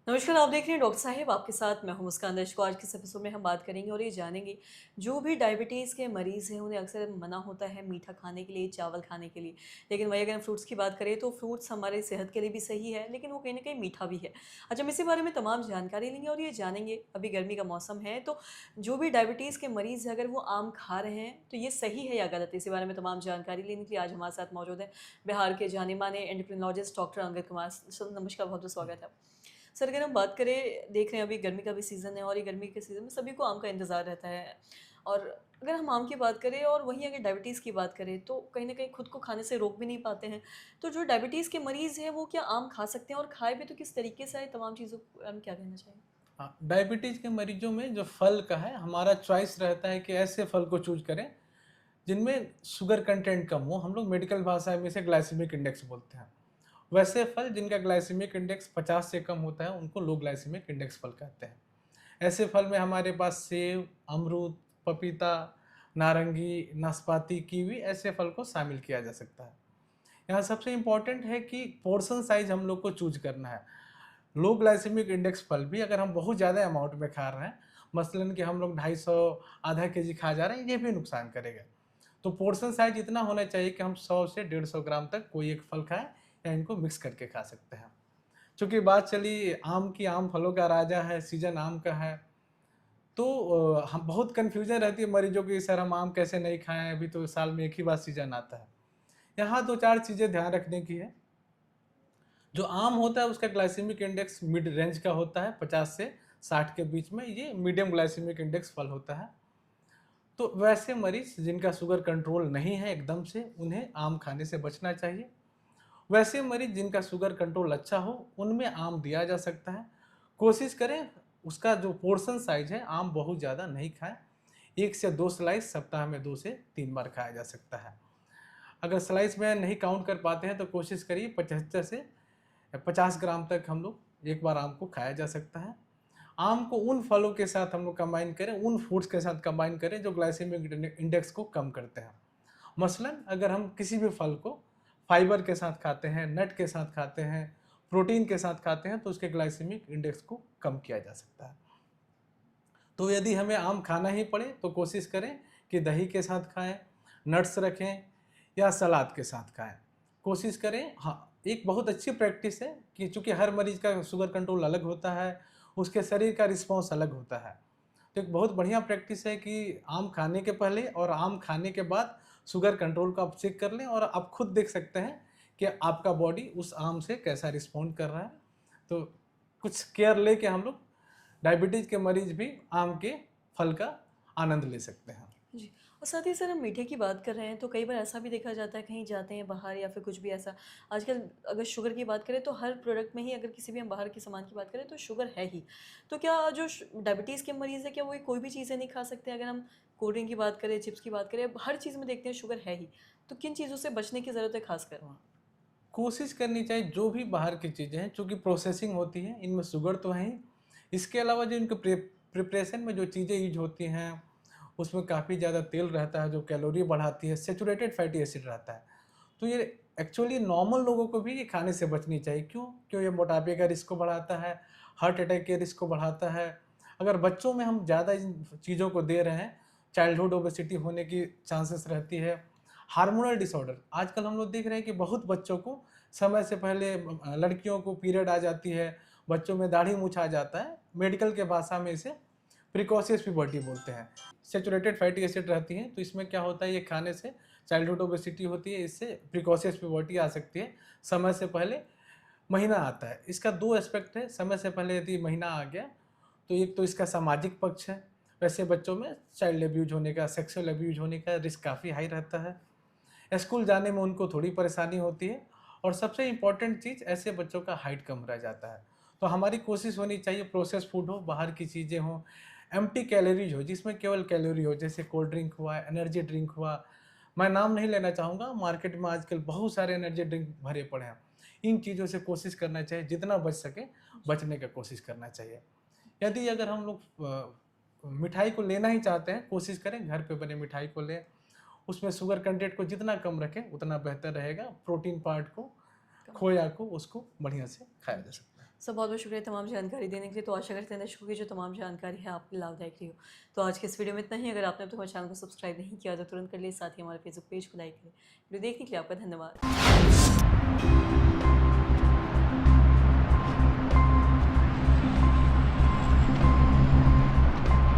नमस्कार, आप देख रहे हैं डॉक्टर साहिब आपके साथ मैं हूं मुस्कान दर्शकों। को आज के इस एपिसोड में हम बात करेंगे और ये जानेंगे जो भी डायबिटीज़ के मरीज़ हैं उन्हें अक्सर मना होता है मीठा खाने के लिए, चावल खाने के लिए। लेकिन वही अगर हम फ्रूट्स की बात करें तो फ्रूट्स हमारे सेहत के लिए भी सही है, लेकिन वो कहीं न कहीं मीठा भी है। आज हम इसी बारे में तमाम जानकारी लेंगे और ये जानेंगे, अभी गर्मी का मौसम है तो जो भी डायबिटीज़ के मरीज़ हैं अगर वो आम खा रहे हैं तो ये सही है या गलत है? इसी बारे में तमाम जानकारी लेने के लिए आज हमारे साथ मौजूद हैं बिहार के जाने-माने endocrinologist doctor Angad Kumar. Sir नमस्कार, बहुत-बहुत स्वागत है। सर अगर हम बात करें देख रहे हैं अभी गर्मी का भी सीज़न है और ये गर्मी के सीज़न में सभी को आम का इंतज़ार रहता है। और अगर हम आम की बात करें और वहीं अगर डायबिटीज़ की बात करें तो कहीं न कहीं खुद को खाने से रोक भी नहीं पाते हैं। तो जो डायबिटीज़ के मरीज़ हैं वो क्या आम खा सकते हैं और खाए भी तो किस तरीके से? तमाम चीज़ों को हम क्या कहना चाहेंगे? हाँ, डायबिटीज़ के मरीजों में जो फल का है, हमारा चॉइस रहता है कि ऐसे फल को चूज़ करें, जिनमें शुगर कंटेंट कम हो। हम लोग मेडिकल भाषा में इसे ग्लाइसेमिक इंडेक्स बोलते हैं। वैसे फल जिनका ग्लाइसेमिक इंडेक्स 50 से कम होता है, उनको लो ग्लाइसेमिक इंडेक्स फल कहते हैं। ऐसे फल में हमारे पास सेब, अमरूद, पपीता, नारंगी, नाशपाती, कीवी ऐसे फल को शामिल किया जा सकता है। यहाँ सबसे इम्पोर्टेंट है कि पोर्शन साइज़ हम लोग को चूज़ करना है। लो ग्लाइसेमिक इंडेक्स फल भी अगर हम बहुत ज़्यादा अमाउंट में खा रहे हैं, मसलन कि हम लोग 250 आधा केजी खा जा रहे हैं, ये भी नुकसान करेगा। तो पोर्शन साइज इतना होना चाहिए कि हम 100 से 150 ग्राम तक कोई एक फल खाएं या इनको मिक्स करके खा सकते हैं। चूँकि बात चली आम की, आम फलों का राजा है, सीज़न आम का है, तो हम बहुत कन्फ्यूज़न रहती है मरीजों की, सर हम आम कैसे नहीं खाएँ, अभी तो साल में एक ही बार सीज़न आता है। यहाँ 2-4 चीज़ें ध्यान रखने की है। जो आम होता है उसका ग्लाइसेमिक इंडेक्स मिड रेंज का होता है, 50 से 60 के बीच में, ये मीडियम ग्लाइसेमिक इंडेक्स फल होता है। तो वैसे मरीज जिनका शुगर कंट्रोल नहीं है एकदम से, उन्हें आम खाने से बचना चाहिए। वैसे मरीज जिनका शुगर कंट्रोल अच्छा हो, उनमें आम दिया जा सकता है। कोशिश करें उसका जो पोर्शन साइज है, आम बहुत ज़्यादा नहीं खाएं। 1 से 2 स्लाइस सप्ताह में 2 से 3 बार खाया जा सकता है। अगर स्लाइस में नहीं काउंट कर पाते हैं तो कोशिश करिए 75 से 50 ग्राम तक हम लोग एक बार आम को खाया जा सकता है। आम को उन फलों के साथ हम लोग कंबाइन करें, उन फूड्स के साथ कंबाइन करें जो ग्लाइसेमिक इंडेक्स को कम करते हैं। मसलन अगर हम किसी भी फल को फाइबर के साथ खाते हैं, नट के साथ खाते हैं, प्रोटीन के साथ खाते हैं, तो उसके ग्लाइसेमिक इंडेक्स को कम किया जा सकता है। तो यदि हमें आम खाना ही पड़े तो कोशिश करें कि दही के साथ खाएं, नट्स रखें या सलाद के साथ खाएं। कोशिश करें, हाँ, एक बहुत अच्छी प्रैक्टिस है कि चूंकि हर मरीज का शुगर कंट्रोल अलग होता है, उसके शरीर का रिस्पॉन्स अलग होता है। तो एक बहुत बढ़िया प्रैक्टिस है कि आम खाने के पहले और आम खाने के बाद शुगर कंट्रोल को आप चेक कर लें और आप खुद देख सकते हैं कि आपका बॉडी उस आम से कैसा रिस्पॉन्ड कर रहा है। तो कुछ केयर लेके हम लोग डायबिटीज़ के मरीज भी आम के फल का आनंद ले सकते हैं। जी। और साथ ही सर हम मीठे की बात कर रहे हैं तो कई बार ऐसा भी देखा जाता है कहीं जाते हैं बाहर या फिर कुछ भी ऐसा। आजकल अगर शुगर की बात करें तो हर प्रोडक्ट में ही अगर किसी भी हम बाहर के सामान की बात करें तो शुगर है ही। तो क्या जो डायबिटीज़ के मरीज़ है क्या वो कोई भी चीज़ें नहीं खा सकते? अगर हम कोल्ड ड्रिंक की बात करें, चिप्स की बात करें, हर चीज़ में देखते हैं शुगर है ही। तो किन चीज़ों से बचने की ज़रूरत है खासकर? हाँ, कोशिश करनी चाहिए जो भी बाहर की चीज़ें हैं, चूँकि प्रोसेसिंग होती हैं, इनमें शुगर तो है ही। इसके अलावा जो इनके प्रिपरेशन में जो चीज़ें यूज होती हैं, उसमें काफ़ी ज़्यादा तेल रहता है जो कैलोरी बढ़ाती है, सैचुरेटेड फैटी एसिड रहता है। तो ये एक्चुअली नॉर्मल लोगों को भी ये खाने से बचनी चाहिए। क्यों? क्यों ये मोटापे का रिस्क को बढ़ाता है, हार्ट अटैक के रिस्क को बढ़ाता है। अगर बच्चों में हम ज़्यादा इन चीज़ों को दे रहे हैं, चाइल्डहुड ओबेसिटी होने की चांसेस रहती है। हार्मोनल डिसऑर्डर, आजकल हम लोग देख रहे हैं कि बहुत बच्चों को समय से पहले लड़कियों को पीरियड आ जाती है, बच्चों में दाढ़ी मूंछ आ जाता है। मेडिकल के भाषा में इसे प्रिकॉशियस प्यूबर्टी बोलते हैं। सैचुरेटेड फैटी एसिड रहती हैं, तो इसमें क्या होता है, ये खाने से चाइल्डहुड ओबेसिटी होती है, इससे प्रिकॉशियस प्यूबर्टी आ सकती है। समय से पहले महीना आता है। इसका 2 एस्पेक्ट है। समय से पहले यदि महीना आ गया, तो एक तो इसका सामाजिक पक्ष है। वैसे बच्चों में चाइल्ड अब्यूज़ होने का, सेक्सुअल अब्यूज़ होने का रिस्क काफ़ी हाई रहता है। स्कूल जाने में उनको थोड़ी परेशानी होती है और सबसे इम्पोर्टेंट चीज़, ऐसे बच्चों का हाइट कम रह जाता है। तो हमारी कोशिश होनी चाहिए प्रोसेस फूड हो, बाहर की चीज़ें हों, एम्प्टी कैलोरीज हो, जिसमें केवल कैलोरी हो, जैसे कोल्ड ड्रिंक हुआ, एनर्जी ड्रिंक हुआ। मैं नाम नहीं लेना चाहूँगा, मार्केट में आजकल बहुत सारे एनर्जी ड्रिंक भरे पड़े हैं। इन चीज़ों से कोशिश करना चाहिए, जितना बच सके बचने का कोशिश करना चाहिए। यदि अगर हम लोग मिठाई को लेना ही चाहते हैं, कोशिश करें घर पे बने मिठाई को लें। उसमें शुगर कंटेंट को जितना कम रखें उतना बेहतर रहेगा। प्रोटीन पार्ट को, कम। खोया को, उसको बढ़िया से खाया जा सकता है। सब बहुत बहुत शुक्रिया तमाम जानकारी देने के लिए। तो आशा करते हैं दर्शकों की जो तमाम जानकारी है आपके लाभदायक रही हो। तो आज के इस वीडियो में इतना ही। अगर आपने अब तक हमारे चैनल को सब्सक्राइब नहीं किया तो तुरंत कर लिए, साथ ही हमारे फेसबुक पेज को लाइक करें। वीडियो देखने के लिए आपका धन्यवाद।